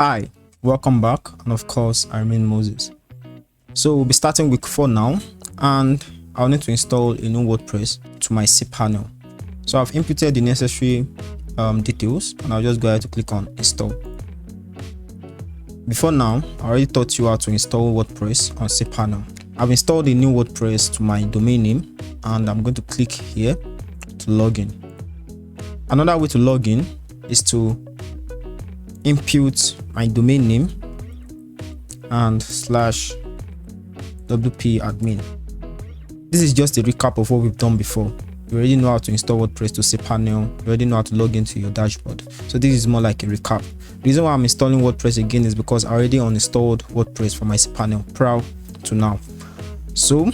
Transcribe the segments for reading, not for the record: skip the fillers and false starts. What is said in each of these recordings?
Hi, welcome back, and of course I remain Moses. So we'll be starting week 4 now, and I'll need to install a new WordPress to my cPanel. So I've inputted the necessary details, and I'll just go ahead to click on install. Before now, I already taught you how to install WordPress on cPanel. I've installed a new WordPress to my domain name, and I'm going to click here to log in. Another way to log in is to input my domain name and /wp admin. This is just a recap of what we've done before. You already know how to install WordPress to cPanel. You already know how to log into your dashboard. So this is more like a recap. The reason why I'm installing WordPress again is because I already uninstalled WordPress from my cPanel prior to now. So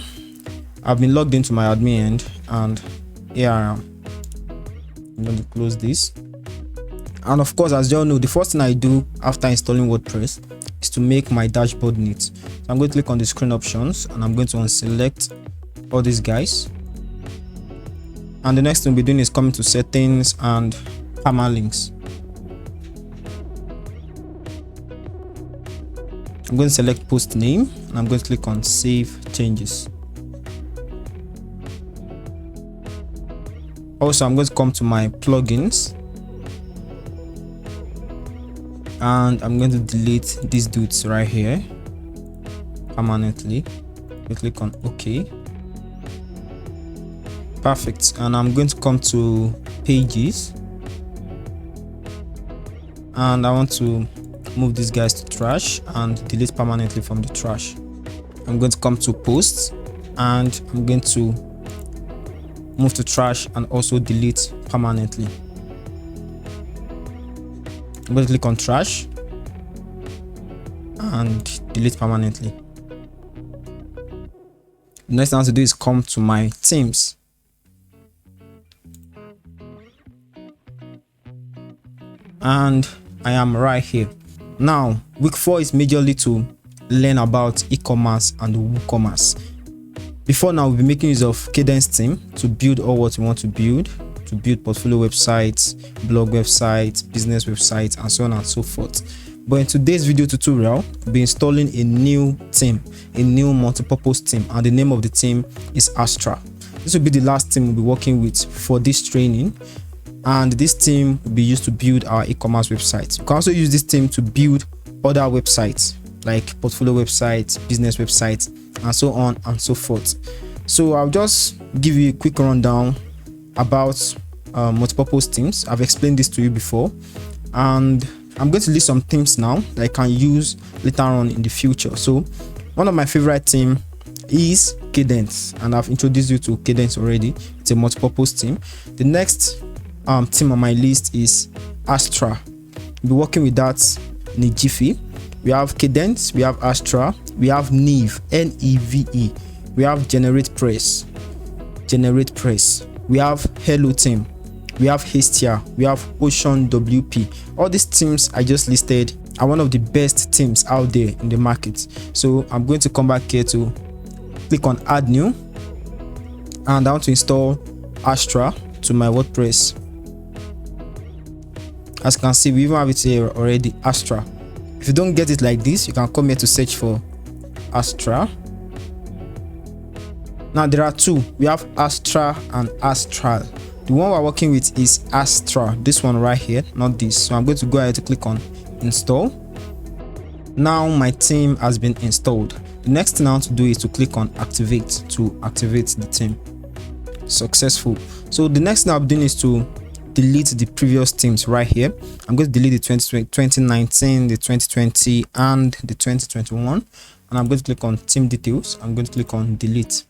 I've been logged into my admin end, and here I am. I'm going to close this. And of course, as you all know, the first thing I do after installing WordPress is to make my dashboard neat. So I'm going to click on the screen options, and I'm going to unselect all these guys. And the next thing we'll be doing is coming to settings and permalinks. I'm going to select post name, and I'm going to click on save changes. Also, I'm going to come to my plugins, and I'm going to delete these dudes right here permanently. We click on OK. Perfect. And I'm going to come to pages, and I want to move these guys to trash and delete permanently from the trash. I'm going to come to posts, and I'm going to move to trash and also delete permanently. I'm going to click on trash and delete permanently. The next thing I have to do is come to my themes. And I am right here. Now, week 4 is majorly to learn about e-commerce and Woocommerce. Before now, we'll be making use of Cadence theme to build all what we want to build portfolio websites, blog websites, business websites, and so on and so forth. But in today's video tutorial, we'll be installing a new theme, a new multi-purpose theme, and the name of the theme is Astra. This will be the last theme we'll be working with for this training, and this theme will be used to build our e-commerce websites. You can also use this theme to build other websites like portfolio websites, business websites, and so on and so forth. So I'll just give you a quick rundown about multi-purpose themes. I've explained this to you before, and I'm going to list some themes now that I can use later on in the future. So one of my favorite theme is Cadence, and I've introduced you to Cadence already. It's a multi-purpose theme. The next theme on my list is Astra. We'll be working with that in a jiffy. We have Cadence, we have Astra, we have Neve, N-E-V-E, we have Generate Press, we have Hello Team, we have Hastia, we have Ocean WP. All these themes I just listed are one of the best themes out there in the market. So I'm going to come back here to click on add new, and I want to install Astra to my WordPress. As you can see, we even have it here already, Astra. If you don't get it like this, you can come here to search for Astra. Now there are two. We have Astra and Astral. The one we're working with is Astra, this one right here, not this. So I'm going to go ahead to click on install. Now my theme has been installed. The next thing I want to do is to click on activate to activate the theme. Successful. So the next thing I'm doing is to delete the previous themes right here. I'm going to delete the 2019, the 2020, and the 2021. And I'm going to click on theme details. I'm going to click on delete.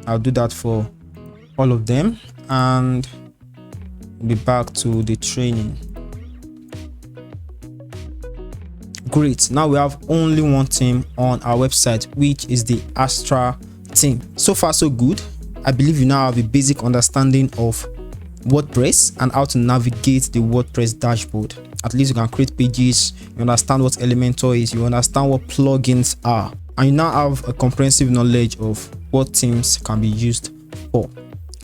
I'll do that for all of them, and we'll be back to the training. Great. Now we have only one theme on our website, which is the Astra theme. So far so good. I believe you now have a basic understanding of WordPress and how to navigate the WordPress dashboard. At least you can create pages, you understand what Elementor is, you understand what plugins are, and you now have a comprehensive knowledge of what themes can be used for.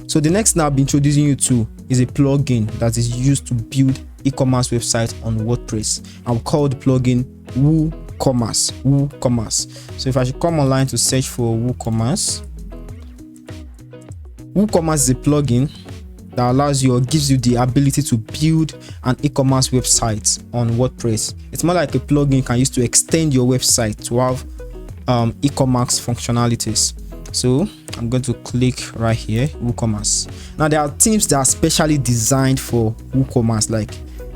So the next thing I'll be introducing you to is a plugin that is used to build e-commerce website on WordPress. I'll call the plugin Woocommerce. So if I should come online to search for Woocommerce, Woocommerce is a plugin that allows you or gives you the ability to build an e-commerce website on WordPress. It's more like a plugin you can use to extend your website to have e-commerce functionalities. So I'm going to click right here, WooCommerce. Now there are themes that are specially designed for WooCommerce. Like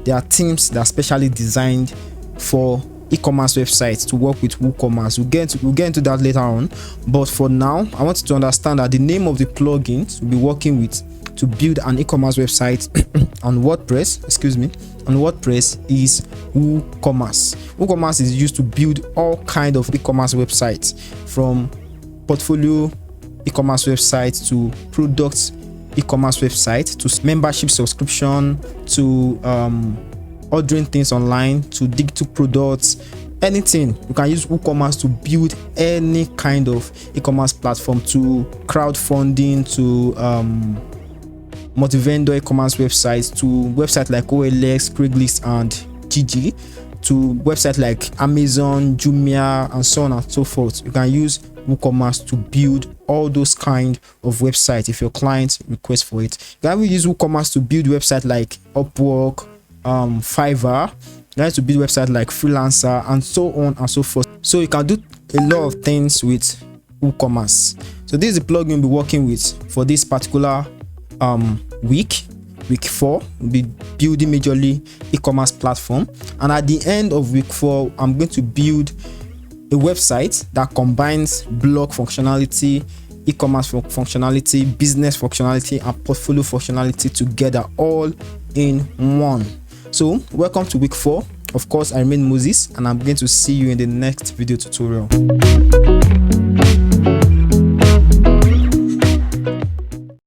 there are themes that are specially designed for e-commerce websites to work with WooCommerce. We'll get into that later on. But for now, I want you to understand that the name of the plugins we'll be working with to build an e-commerce website on WordPress, is WooCommerce. WooCommerce is used to build all kinds of e-commerce websites, from portfolio e-commerce websites to product e-commerce websites to membership subscription to ordering things online to digital products, anything. You can use WooCommerce to build any kind of e-commerce platform, to crowdfunding, to multi-vendor e-commerce websites, to websites like OLX, Craigslist, and GG, to websites like Amazon, Jumia, and so on and so forth. You can use WooCommerce to build all those kind of websites if your client requests for it. You can even use WooCommerce to build websites like Upwork, Fiverr. You can to build websites like Freelancer, and so on and so forth. So you can do a lot of things with WooCommerce. So this is the plugin we'll be working with for this particular week 4. We'll be building majorly e-commerce platform, and at the end of week 4 I'm going to build a website that combines blog functionality, e-commerce functionality, business functionality, and portfolio functionality together, all in one. So welcome to week 4. Of course, I remain Moses, and I'm going to see you in the next video tutorial.